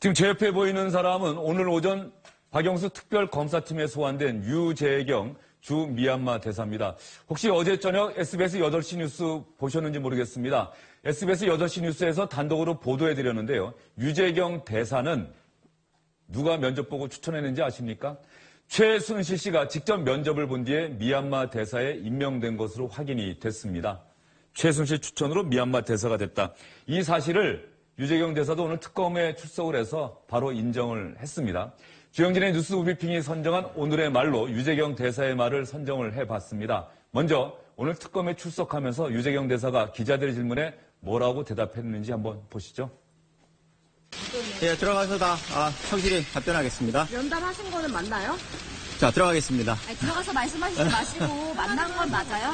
지금 제 옆에 보이는 사람은 오늘 오전 박영수 특별검사팀에 소환된 유재경 주 미얀마 대사입니다. 혹시 어제 저녁 SBS 8시 뉴스 보셨는지 모르겠습니다. SBS 8시 뉴스에서 단독으로 보도해드렸는데요. 유재경 대사는 누가 면접 보고 추천했는지 아십니까? 최순실 씨가 직접 면접을 본 뒤에 미얀마 대사에 임명된 것으로 확인이 됐습니다. 최순실 추천으로 미얀마 대사가 됐다. 이 사실을 유재경 대사도 오늘 특검에 출석을 해서 바로 인정을 했습니다. 주영진의 뉴스 우비핑이 선정한 오늘의 말로 유재경 대사의 말을 선정을 해봤습니다. 먼저 오늘 특검에 출석하면서 유재경 대사가 기자들의 질문에 뭐라고 대답했는지 한번 보시죠. 예, 들어가서 다 성실히 답변하겠습니다. 면담하신 거는 맞나요? 자, 들어가겠습니다. 아니, 들어가서 말씀하시지 마시고 만난 건 맞아요?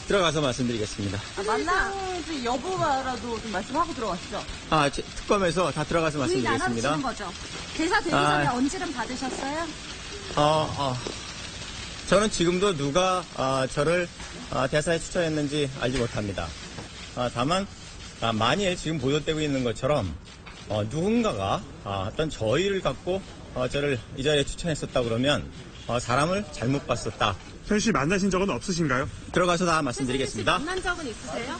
들어가서 말씀드리겠습니다. 만나는지 여부라도 좀 말씀하고 들어가시죠. 특검에서 다 들어가서 부인 안 말씀드리겠습니다. 하시는 거죠? 대사 되기 전에 언질은 받으셨어요? 저는 지금도 누가 저를 대사에 추천했는지 알지 못합니다. 다만 만일 지금 보도되고 있는 것처럼 누군가가 어떤 저희를 갖고 저를 이 자리에 추천했었다 그러면 사람을 잘못 봤었다. 최순실 씨 만나신 적은 없으신가요? 들어가서 다 말씀드리겠습니다. 만난 적은 있으세요?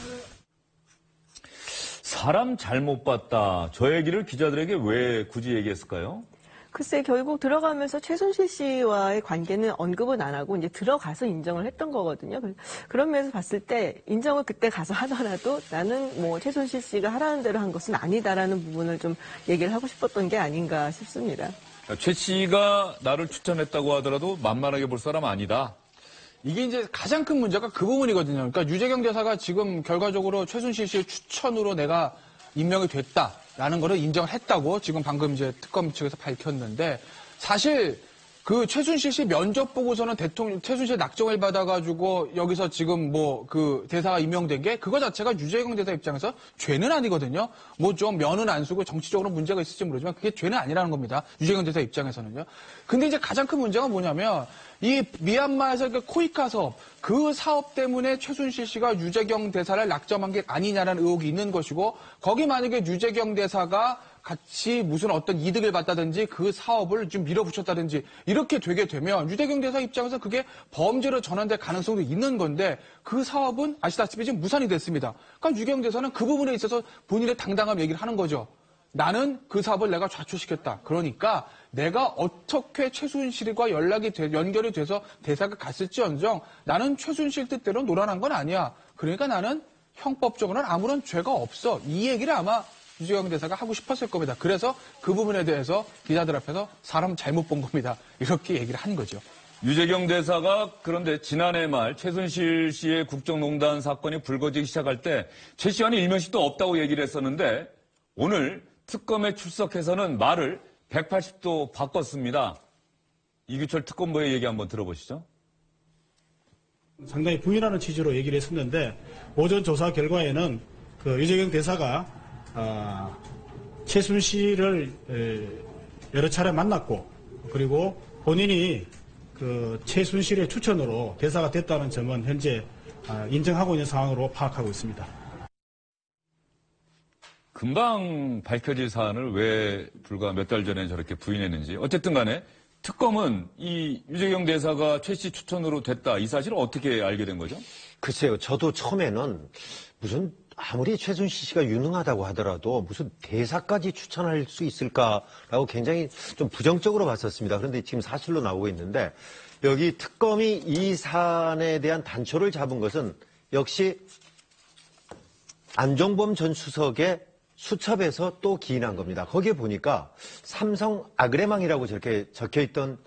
사람 잘못 봤다. 저 얘기를 기자들에게 왜 굳이 얘기했을까요? 글쎄, 결국 들어가면서 최순실 씨와의 관계는 언급은 안 하고 이제 들어가서 인정을 했던 거거든요. 그런 면에서 봤을 때 인정을 그때 가서 하더라도 나는 뭐 최순실 씨가 하라는 대로 한 것은 아니다라는 부분을 좀 얘기를 하고 싶었던 게 아닌가 싶습니다. 최 씨가 나를 추천했다고 하더라도 만만하게 볼 사람 아니다. 이게 이제 가장 큰 문제가 그 부분이거든요. 그러니까 유재경 대사가 지금 결과적으로 최순실 씨의 추천으로 내가 임명이 됐다라는 거를 인정을 했다고 지금 방금 이제 특검 측에서 밝혔는데 사실 그 최순실 씨 면접 보고서는 최순실 낙정을 받아가지고 여기서 지금 뭐 그 대사가 임명된 게 그거 자체가 유재경 대사 입장에서 죄는 아니거든요. 뭐 좀 면은 안 쓰고 정치적으로 문제가 있을지 모르지만 그게 죄는 아니라는 겁니다. 유재경 대사 입장에서는요. 근데 이제 가장 큰 문제가 뭐냐면 이 미얀마에서 그 코이카 사업 그 사업 때문에 최순실 씨가 유재경 대사를 낙점한 게 아니냐라는 의혹이 있는 것이고 거기 만약에 유재경 대사가 같이 무슨 어떤 이득을 받다든지 그 사업을 좀 밀어붙였다든지 이렇게 되게 되면 유재경 대사 입장에서 그게 범죄로 전환될 가능성도 있는 건데 그 사업은 아시다시피 지금 무산이 됐습니다. 그러니까 유재경 대사는 그 부분에 있어서 본인의 당당함 얘기를 하는 거죠. 나는 그 사업을 내가 좌초시켰다. 그러니까 내가 어떻게 최순실과 연결이 돼서 대사가 갔을지언정 나는 최순실 뜻대로 놀아난 건 아니야. 그러니까 나는 형법적으로는 아무런 죄가 없어. 이 얘기를 아마 유재경 대사가 하고 싶었을 겁니다. 그래서 그 부분에 대해서 기자들 앞에서 사람 잘못 본 겁니다. 이렇게 얘기를 한 거죠. 유재경 대사가 그런데 지난해 말 최순실 씨의 국정농단 사건이 불거지기 시작할 때 최 씨와는 일면식도 없다고 얘기를 했었는데 오늘 특검에 출석해서는 말을 180도 바꿨습니다. 이규철 특검보의 얘기 한번 들어보시죠. 상당히 부인하는 취지로 얘기를 했었는데 오전 조사 결과에는 그 유재경 대사가 최순실을 여러 차례 만났고 그리고 본인이 그 최순실의 추천으로 대사가 됐다는 점은 현재 인정하고 있는 상황으로 파악하고 있습니다. 금방 밝혀질 사안을 왜 불과 몇 달 전에 저렇게 부인했는지. 어쨌든 간에 특검은 이 유재경 대사가 최 씨 추천으로 됐다. 이 사실을 어떻게 알게 된 거죠? 글쎄요. 저도 처음에는 무슨 아무리 최순실 씨가 유능하다고 하더라도 무슨 대사까지 추천할 수 있을까라고 굉장히 좀 부정적으로 봤었습니다. 그런데 지금 사실로 나오고 있는데 여기 특검이 이 사안에 대한 단초를 잡은 것은 역시 안종범 전 수석의 수첩에서 또 기인한 겁니다. 거기에 보니까 삼성 아그레망이라고 저렇게 적혀있던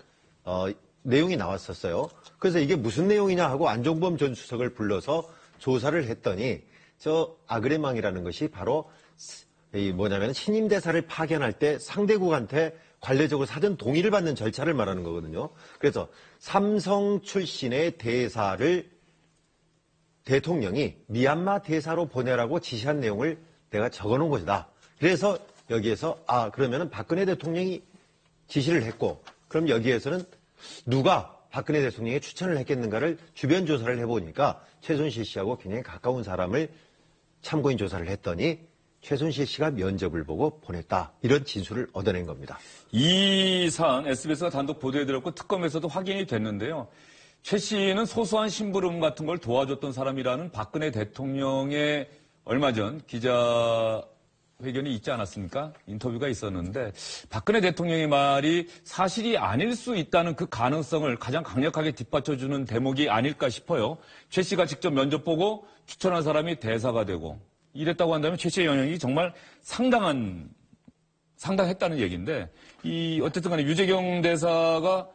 내용이 나왔었어요. 그래서 이게 무슨 내용이냐 하고 안종범 전 수석을 불러서 조사를 했더니 저 아그레망이라는 것이 바로 뭐냐면 신임 대사를 파견할 때 상대국한테 관례적으로 사전 동의를 받는 절차를 말하는 거거든요. 그래서 삼성 출신의 대사를 대통령이 미얀마 대사로 보내라고 지시한 내용을 내가 적어놓은 것이다. 그래서 여기에서 그러면은 박근혜 대통령이 지시를 했고 그럼 여기에서는 누가 박근혜 대통령이 추천을 했겠는가를 주변 조사를 해보니까 최순실 씨하고 굉장히 가까운 사람을 참고인 조사를 했더니 최순실 씨가 면접을 보고 보냈다. 이런 진술을 얻어낸 겁니다. 이 사안 SBS가 단독 보도해드렸고 특검에서도 확인이 됐는데요. 최 씨는 소소한 심부름 같은 걸 도와줬던 사람이라는 박근혜 대통령의 얼마 전 기자회견이 있지 않았습니까? 인터뷰가 있었는데 박근혜 대통령의 말이 사실이 아닐 수 있다는 그 가능성을 가장 강력하게 뒷받쳐주는 대목이 아닐까 싶어요. 최 씨가 직접 면접 보고 추천한 사람이 대사가 되고 이랬다고 한다면 최 씨의 영향이 정말 상당했다는 얘기인데 어쨌든 간에 유재경 대사가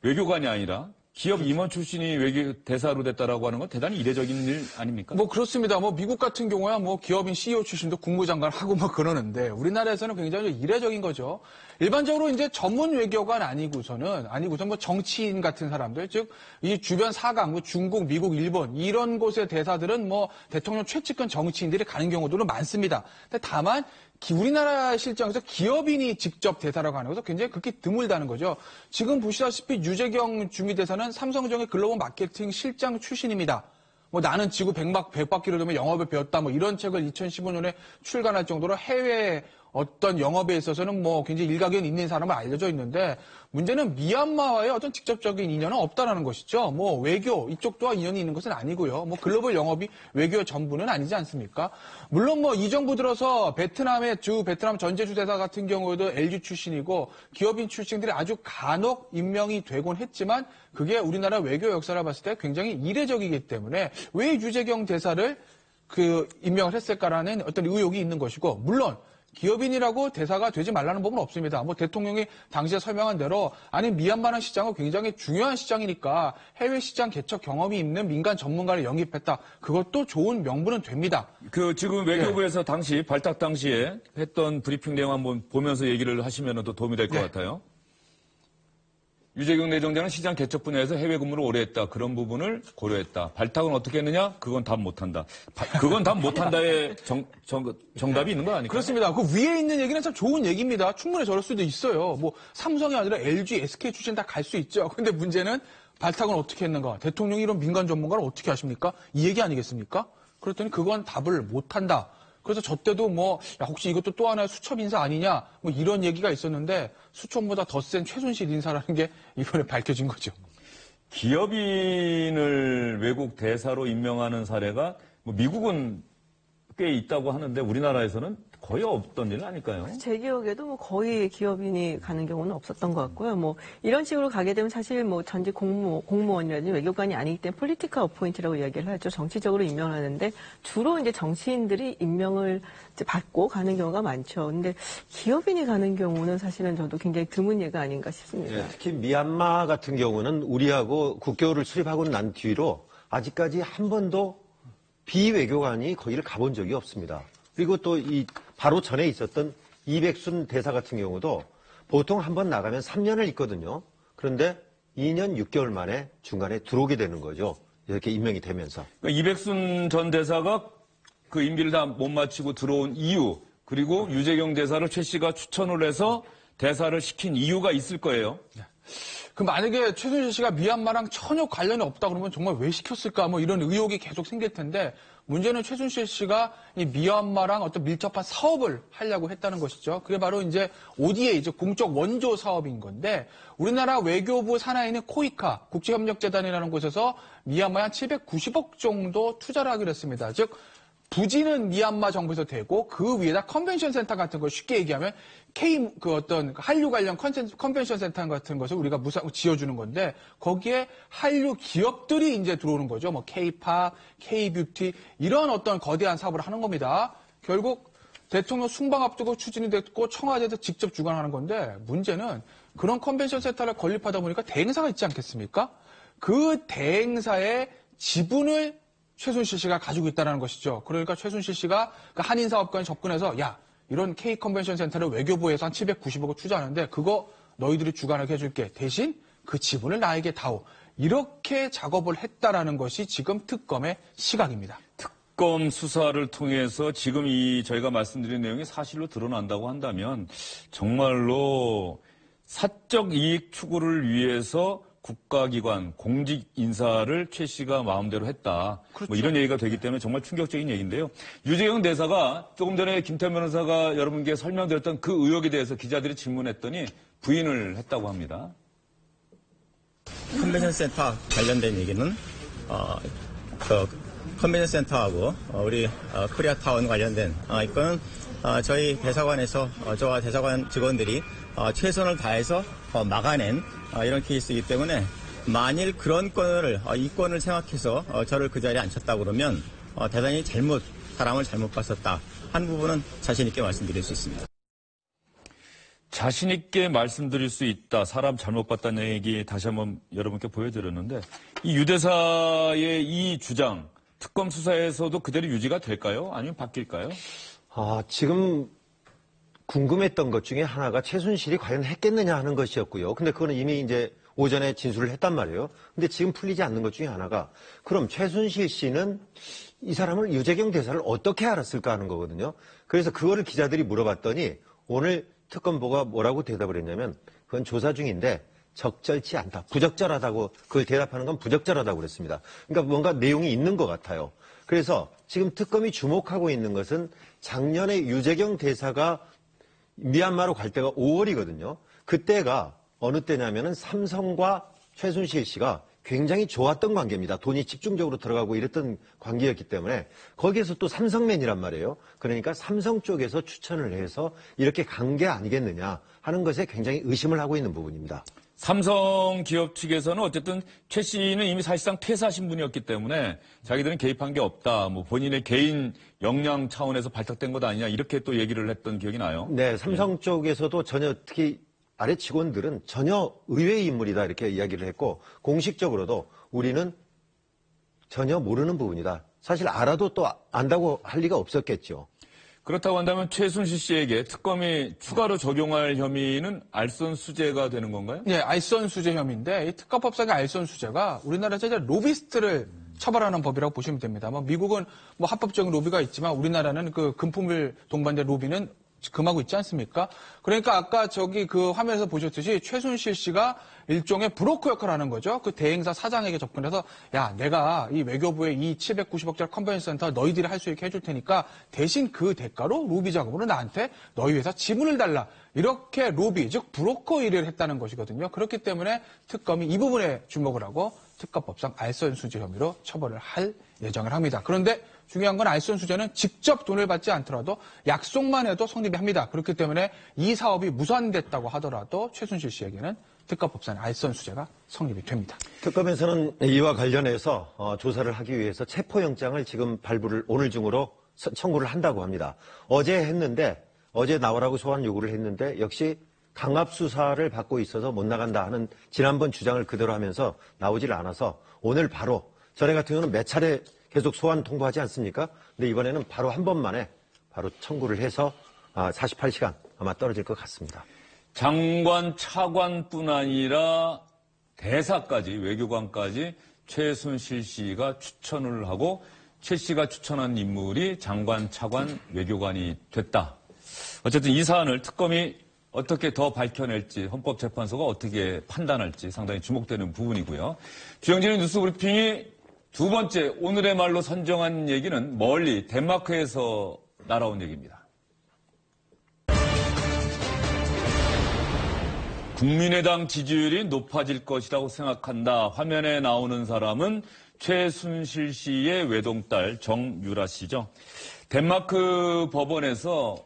외교관이 아니라 기업 임원 출신이 외교 대사로 됐다라고 하는 건 대단히 이례적인 일 아닙니까? 뭐 그렇습니다. 뭐 미국 같은 경우야 뭐 기업인 CEO 출신도 국무장관 하고 뭐 그러는데 우리나라에서는 굉장히 이례적인 거죠. 일반적으로 이제 전문 외교관 아니고선 뭐 정치인 같은 사람들, 즉 이 주변 사강, 뭐 중국, 미국, 일본 이런 곳의 대사들은 뭐 대통령 최측근 정치인들이 가는 경우도 많습니다. 근데 다만 우리나라 실정에서 기업인이 직접 대사라고 하는 것은 굉장히 극히 드물다는 거죠. 지금 보시다시피 유재경 주미대사는 삼성전의 글로벌 마케팅 실장 출신입니다. 뭐 나는 지구 100바퀴를 돌면 영업을 배웠다 뭐 이런 책을 2015년에 출간할 정도로 해외 어떤 영업에 있어서는 뭐 굉장히 일가견 있는 사람은 알려져 있는데 문제는 미얀마와의 어떤 직접적인 인연은 없다라는 것이죠. 뭐 외교 이쪽도와 인연이 있는 것은 아니고요. 뭐 글로벌 영업이 외교의 전부는 아니지 않습니까? 물론 뭐 이 정부 들어서 베트남 전제주 대사 같은 경우도 LG 출신이고 기업인 출신들이 아주 간혹 임명이 되곤 했지만 그게 우리나라 외교 역사를 봤을 때 굉장히 이례적이기 때문에 왜 유재경 대사를 임명을 했을까라는 어떤 의혹이 있는 것이고 물론 기업인이라고 대사가 되지 말라는 법은 없습니다. 뭐 대통령이 당시에 설명한 대로 아니 미얀마라는 시장은 굉장히 중요한 시장이니까 해외 시장 개척 경험이 있는 민간 전문가를 영입했다. 그것도 좋은 명분은 됩니다. 지금 외교부에서 당시 발탁 당시에 했던 브리핑 내용 한번 보면서 얘기를 하시면 또 도움이 될 것 같아요. 유재경 내정자는 시장 개척 분야에서 해외 근무를 오래 했다. 그런 부분을 고려했다. 발탁은 어떻게 했느냐? 그건 답 못한다. 그건 답 못한다의 정답이 있는 거 아닙니까? 그렇습니다. 그 위에 있는 얘기는 참 좋은 얘기입니다. 충분히 저럴 수도 있어요. 뭐 삼성이 아니라 LG, SK 출신 다 갈 수 있죠. 근데 문제는 발탁은 어떻게 했는가? 대통령이 이런 민간 전문가를 어떻게 하십니까? 이 얘기 아니겠습니까? 그랬더니 그건 답을 못한다. 그래서 저 때도 혹시 이것도 또 하나의 수첩 인사 아니냐? 뭐 이런 얘기가 있었는데 수첩보다 더 센 최순실 인사라는 게 이번에 밝혀진 거죠. 기업인을 외국 대사로 임명하는 사례가 미국은 꽤 있다고 하는데 우리나라에서는 거의 없던 일 아닐까요? 제 기억에도 거의 기업인이 가는 경우는 없었던 것 같고요. 이런 식으로 가게 되면 사실 전직 공무원이라든지 외교관이 아니기 때문에 폴리티컬 어포인트라고 이야기를 하죠. 정치적으로 임명하는데 주로 이제 정치인들이 임명을 이제 받고 가는 경우가 많죠. 근데 기업인이 가는 경우는 사실은 저도 굉장히 드문 예가 아닌가 싶습니다. 네, 특히 미얀마 같은 경우는 우리하고 국교를 수립하고 난 뒤로 아직까지 한 번도 비외교관이 거기를 가본 적이 없습니다. 그리고 또 바로 전에 있었던 이백순 대사 같은 경우도 보통 한 번 나가면 3년을 있거든요. 그런데 2년 6개월 만에 중간에 들어오게 되는 거죠. 이렇게 임명이 되면서. 그러니까 이백순 전 대사가 그 임기를 다 못 마치고 들어온 이유, 그리고 유재경 대사를 최 씨가 추천을 해서 대사를 시킨 이유가 있을 거예요. 그 만약에 최순실 씨가 미얀마랑 전혀 관련이 없다 그러면 정말 왜 시켰을까 이런 의혹이 계속 생길 텐데 문제는 최순실 씨가 이 미얀마랑 어떤 밀접한 사업을 하려고 했다는 것이죠. 그게 바로 이제 ODA, 공적 원조 사업인 건데 우리나라 외교부 산하에 있는 코이카 국제협력재단이라는 곳에서 미얀마에 한 790억 정도 투자를 하기로 했습니다. 즉 부지는 미얀마 정부에서 되고 그 위에다 컨벤션 센터 같은 걸 쉽게 얘기하면 한류 관련 컨벤션 센터 같은 것을 우리가 지어주는 건데 거기에 한류 기업들이 이제 들어오는 거죠. K-팝, K-뷰티 이런 어떤 거대한 사업을 하는 겁니다. 결국 대통령 순방 앞두고 추진이 됐고 청와대에서 직접 주관하는 건데 문제는 그런 컨벤션 센터를 건립하다 보니까 대행사가 있지 않겠습니까? 그 대행사의 지분을 최순실 씨가 가지고 있다는 것이죠. 그러니까 최순실 씨가 그 한인 사업가에 접근해서 이런 K 컨벤션 센터를 외교부에서 한 790억을 투자하는데 그거 너희들이 주관하게 해줄게. 대신 그 지분을 나에게 다오. 이렇게 작업을 했다라는 것이 지금 특검의 시각입니다. 특검 수사를 통해서 지금 저희가 말씀드린 내용이 사실로 드러난다고 한다면 정말로 사적 이익 추구를 위해서 국가기관 공직 인사를 최 씨가 마음대로 했다. 그렇죠. 뭐 이런 얘기가 되기 때문에 정말 충격적인 얘기인데요. 유재경 대사가 조금 전에 김태현 변호사가 여러분께 설명드렸던 그 의혹에 대해서 기자들이 질문했더니 부인을 했다고 합니다. 컨벤션 센터 관련된 얘기는 그 컨벤션 센터하고 우리 코리아타운 관련된 이거는 저희 대사관에서 저와 대사관 직원들이 최선을 다해서 막아낸 이런 케이스이기 때문에 만일 그런 이 건을 생각해서 저를 그 자리에 앉혔다 그러면 대단히 사람을 잘못 봤었다 한 부분은 자신 있게 말씀드릴 수 있습니다. 자신 있게 말씀드릴 수 있다. 사람 잘못 봤다는 얘기 다시 한번 여러분께 보여드렸는데 이 유 대사의 이 주장 특검 수사에서도 그대로 유지가 될까요? 아니면 바뀔까요? 지금 궁금했던 것 중에 하나가 최순실이 과연 했겠느냐 하는 것이었고요. 근데 그거는 이미 이제 오전에 진술을 했단 말이에요. 근데 지금 풀리지 않는 것 중에 하나가 그럼 최순실 씨는 이 사람을 유재경 대사를 어떻게 알았을까 하는 거거든요. 그래서 그거를 기자들이 물어봤더니 오늘 특검보가 뭐라고 대답을 했냐면 그건 조사 중인데 적절치 않다. 부적절하다고 그걸 대답하는 건 부적절하다고 그랬습니다. 그러니까 뭔가 내용이 있는 것 같아요. 그래서 지금 특검이 주목하고 있는 것은 작년에 유재경 대사가 미얀마로 갈 때가 5월이거든요. 그때가 어느 때냐면은 삼성과 최순실 씨가 굉장히 좋았던 관계입니다. 돈이 집중적으로 들어가고 이랬던 관계였기 때문에 거기에서 또 삼성맨이란 말이에요. 그러니까 삼성 쪽에서 추천을 해서 이렇게 간 게 아니겠느냐 하는 것에 굉장히 의심을 하고 있는 부분입니다. 삼성 기업 측에서는 어쨌든 최 씨는 이미 사실상 퇴사하신 분이었기 때문에 자기들은 개입한 게 없다. 뭐 본인의 개인 역량 차원에서 발탁된 것 아니냐 이렇게 또 얘기를 했던 기억이 나요. 네, 삼성 쪽에서도 전혀 특히 아래 직원들은 전혀 의외의 인물이다 이렇게 이야기를 했고 공식적으로도 우리는 전혀 모르는 부분이다. 사실 알아도 또 안다고 할 리가 없었겠죠. 그렇다고 한다면 최순실 씨에게 특검이 추가로 적용할 혐의는 알선수재가 되는 건가요? 예, 알선수재 혐의인데 이 특가법상의 알선수재가 우리나라에서 이제 로비스트를 처벌하는 법이라고 보시면 됩니다. 미국은 뭐 합법적인 로비가 있지만 우리나라는 그 금품을 동반된 로비는 금하고 있지 않습니까? 그러니까 아까 저기 그 화면에서 보셨듯이 최순실 씨가 일종의 브로커 역할을 하는 거죠. 그 대행사 사장에게 접근해서 야, 내가 이 외교부의 이 790억짜리 컨벤션 센터 너희들이 할 수 있게 해줄 테니까 대신 그 대가로 로비 작업으로 나한테 너희 회사 지분을 달라. 이렇게 로비, 즉 브로커 일을 했다는 것이거든요. 그렇기 때문에 특검이 이 부분에 주목을 하고 특가법상 알선수재 혐의로 처벌을 할 예정을 합니다. 그런데 중요한 건 알선수재는 직접 돈을 받지 않더라도 약속만 해도 성립이 합니다. 그렇기 때문에 이 사업이 무산됐다고 하더라도 최순실 씨에게는 특가법상 알선수재가 성립이 됩니다. 특검에서는 이와 관련해서 조사를 하기 위해서 체포영장을 지금 발부를 오늘 중으로 청구를 한다고 합니다. 어제 나오라고 소환 요구를 했는데 역시 강압수사를 받고 있어서 못 나간다 하는 지난번 주장을 그대로 하면서 나오질 않아서 오늘 바로 전에 같은 경우는 몇 차례 계속 소환 통보하지 않습니까? 근데 이번에는 바로 한 번만에 바로 청구를 해서 48시간 아마 떨어질 것 같습니다. 장관, 차관뿐 아니라 대사까지, 외교관까지 최순실 씨가 추천을 하고 최 씨가 추천한 인물이 장관, 차관, 외교관이 됐다. 어쨌든 이 사안을 특검이 어떻게 더 밝혀낼지 헌법재판소가 어떻게 판단할지 상당히 주목되는 부분이고요. 주영진의 뉴스브리핑이 두 번째 오늘의 말로 선정한 얘기는 멀리 덴마크에서 날아온 얘기입니다. 국민의당 지지율이 높아질 것이라고 생각한다. 화면에 나오는 사람은 최순실 씨의 외동딸 정유라 씨죠. 덴마크 법원에서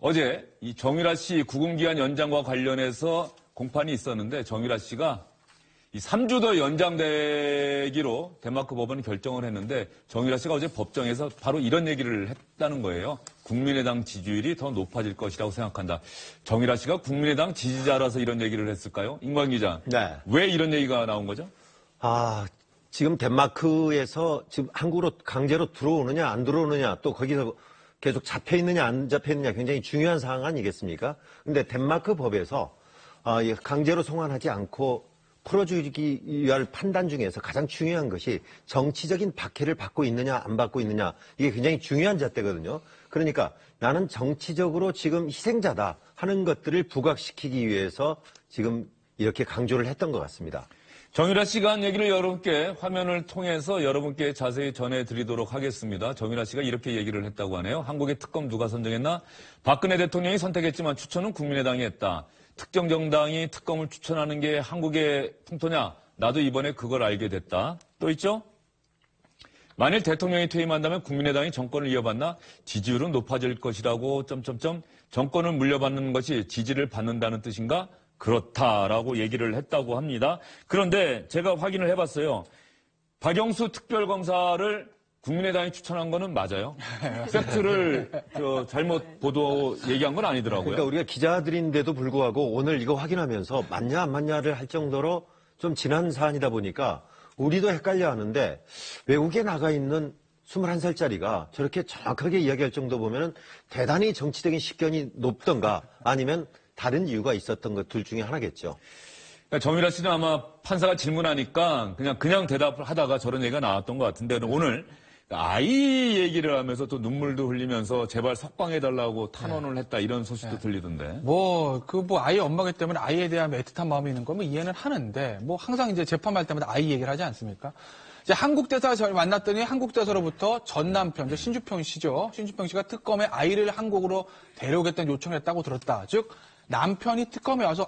어제 이 정유라 씨 구금기한 연장과 관련해서 공판이 있었는데 정유라 씨가 이 3주 더 연장되기로 덴마크 법원이 결정을 했는데 정유라 씨가 어제 법정에서 바로 이런 얘기를 했다는 거예요. 국민의당 지지율이 더 높아질 것이라고 생각한다. 정유라 씨가 국민의당 지지자라서 이런 얘기를 했을까요? 임광 기자. 네. 왜 이런 얘기가 나온 거죠? 지금 덴마크에서 지금 한국으로 강제로 들어오느냐 안 들어오느냐 또 거기서 계속 잡혀 있느냐 안 잡혀 있느냐 굉장히 중요한 사항 아니겠습니까? 근데 덴마크 법에서 강제로 송환하지 않고 풀어주기 위한 판단 중에서 가장 중요한 것이 정치적인 박해를 받고 있느냐 안 받고 있느냐 이게 굉장히 중요한 잣대거든요. 그러니까 나는 정치적으로 지금 희생자다 하는 것들을 부각시키기 위해서 지금 이렇게 강조를 했던 것 같습니다. 정유라 씨가 한 얘기를 여러분께 화면을 통해서 여러분께 자세히 전해드리도록 하겠습니다. 정유라 씨가 이렇게 얘기를 했다고 하네요. 한국의 특검 누가 선정했나? 박근혜 대통령이 선택했지만 추천은 국민의당이 했다. 특정 정당이 특검을 추천하는 게 한국의 풍토냐? 나도 이번에 그걸 알게 됐다. 또 있죠? 만일 대통령이 퇴임한다면 국민의당이 정권을 이어받나? 지지율은 높아질 것이라고 정권을 물려받는 것이 지지를 받는다는 뜻인가? 그렇다라고 얘기를 했다고 합니다. 그런데 제가 확인을 해봤어요. 박영수 특별검사를 국민의당이 추천한 거는 맞아요. 팩트를 잘못 보도 얘기한 건 아니더라고요. 그러니까 우리가 기자들인데도 불구하고 오늘 이거 확인하면서 맞냐 안 맞냐를 할 정도로 좀 지난 사안이다 보니까 우리도 헷갈려 하는데 외국에 나가 있는 21살짜리가 저렇게 정확하게 이야기할 정도 보면은 대단히 정치적인 식견이 높던가 아니면 다른 이유가 있었던 것 둘 중에 하나겠죠. 그러니까 정유라 씨는 아마 판사가 질문하니까 그냥 대답을 하다가 저런 얘기가 나왔던 것 같은데 오늘 아이 얘기를 하면서 또 눈물도 흘리면서 제발 석방해달라고 탄원을 했다 이런 소식도 들리던데. 아이 엄마기 때문에 아이에 대한 애틋한 마음이 있는 거면 이해는 하는데, 항상 이제 재판할 때마다 아이 얘기를 하지 않습니까? 이제 한국 대사 저를 만났더니 한국 대사로부터 전 남편, 신주평 씨죠. 신주평 씨가 특검에 아이를 한국으로 데려오겠다는 요청을 했다고 들었다. 즉, 남편이 특검에 와서,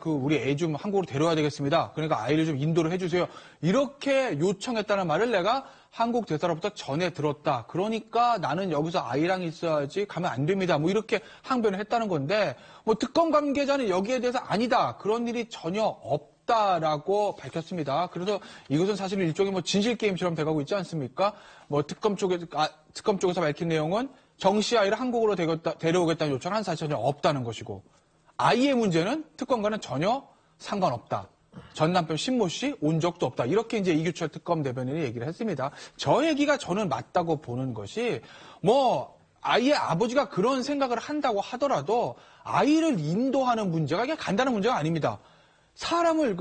우리 애 좀 한국으로 데려와야 되겠습니다. 그러니까 아이를 좀 인도를 해주세요. 이렇게 요청했다는 말을 내가 한국 대사로부터 전해 들었다. 그러니까 나는 여기서 아이랑 있어야지 가면 안 됩니다. 이렇게 항변을 했다는 건데, 특검 관계자는 여기에 대해서 아니다. 그런 일이 전혀 없다라고 밝혔습니다. 그래서 이것은 사실 일종의 진실 게임처럼 돼가고 있지 않습니까? 특검 쪽에서 밝힌 내용은 정 씨 아이를 한국으로 데려오겠다는 요청을 한 사실이 전혀 없다는 것이고, 아이의 문제는 특검과는 전혀 상관없다. 전 남편 신모 씨 온 적도 없다. 이렇게 이제 이규철 특검 대변인이 얘기를 했습니다. 저 얘기가 저는 맞다고 보는 것이 아이의 아버지가 그런 생각을 한다고 하더라도 아이를 인도하는 문제가 그냥 간단한 문제가 아닙니다. 사람을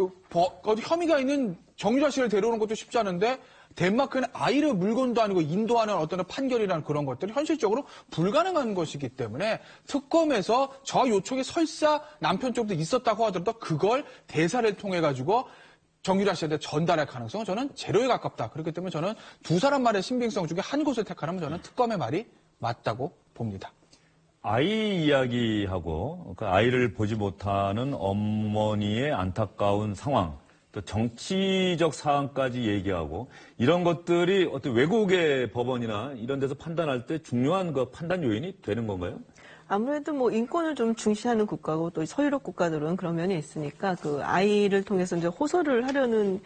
어디 혐의가 있는 정유라 씨를 데려오는 것도 쉽지 않은데 덴마크는 아이를 물건도 아니고 인도하는 어떤 판결이라는 그런 것들이 현실적으로 불가능한 것이기 때문에 특검에서 저 요청이 설사 남편 쪽도 있었다고 하더라도 그걸 대사를 통해 가지고 정유라 씨한테 전달할 가능성은 저는 제로에 가깝다. 그렇기 때문에 저는 두 사람 말의 신빙성 중에 한 곳을 택하라면 저는 특검의 말이 맞다고 봅니다. 아이 이야기하고 그 아이를 보지 못하는 어머니의 안타까운 상황, 또 정치적 사안까지 얘기하고 이런 것들이 어떤 외국의 법원이나 이런 데서 판단할 때 중요한 판단 요인이 되는 건가요? 아무래도 인권을 좀 중시하는 국가고 또 서유럽 국가들은 그런 면이 있으니까 그 아이를 통해서 이제 호소를 하려는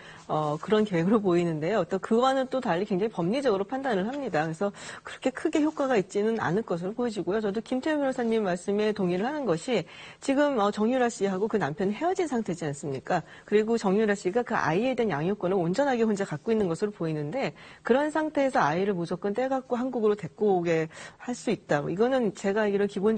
그런 계획으로 보이는데요. 또 그와는 또 달리 굉장히 법리적으로 판단을 합니다. 그래서 그렇게 크게 효과가 있지는 않을 것으로 보여지고요. 저도 김태현 변호사님 말씀에 동의를 하는 것이 지금 정유라 씨하고 그 남편이 헤어진 상태지 않습니까? 그리고 정유라 씨가 그 아이에 대한 양육권을 온전하게 혼자 갖고 있는 것으로 보이는데 그런 상태에서 아이를 무조건 떼갖고 한국으로 데리고 오게 할 수 있다. 이거는 제가 알기로 기본적으로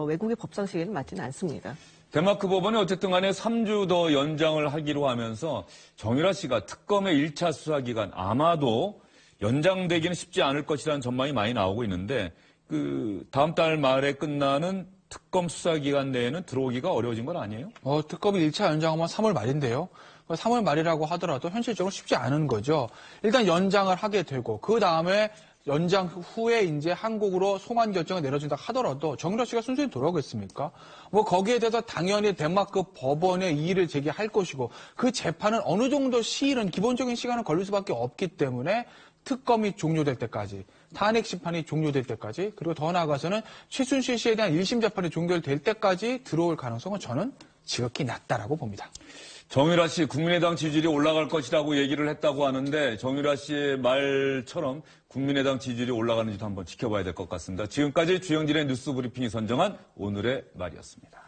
외국의 법상식에는 맞지는 않습니다. 덴마크 법원이 어쨌든 간에 3주 더 연장을 하기로 하면서 정유라 씨가 특검의 1차 수사 기간 아마도 연장되기는 쉽지 않을 것이라는 전망이 많이 나오고 있는데 그 다음 달 말에 끝나는 특검 수사 기간 내에는 들어오기가 어려워진 건 아니에요? 특검이 1차 연장하면 3월 말인데요. 3월 말이라고 하더라도 현실적으로 쉽지 않은 거죠. 일단 연장을 하게 되고 그 다음에 연장 후에 이제 한국으로 송환 결정을 내려준다 하더라도 정유라 씨가 순순히 돌아오겠습니까? 거기에 대해서 당연히 덴마크 법원에 이의를 제기할 것이고 그 재판은 어느 정도 시일은 기본적인 시간은 걸릴 수밖에 없기 때문에 특검이 종료될 때까지 탄핵 심판이 종료될 때까지 그리고 더 나아가서는 최순실 씨에 대한 1심 재판이 종결될 때까지 들어올 가능성은 저는 지극히 낮다라고 봅니다. 정유라 씨 국민의당 지지율이 올라갈 것이라고 얘기를 했다고 하는데 정유라 씨의 말처럼 국민의당 지지율이 올라가는지도 한번 지켜봐야 될 것 같습니다. 지금까지 주영진의 뉴스 브리핑이 선정한 오늘의 말이었습니다.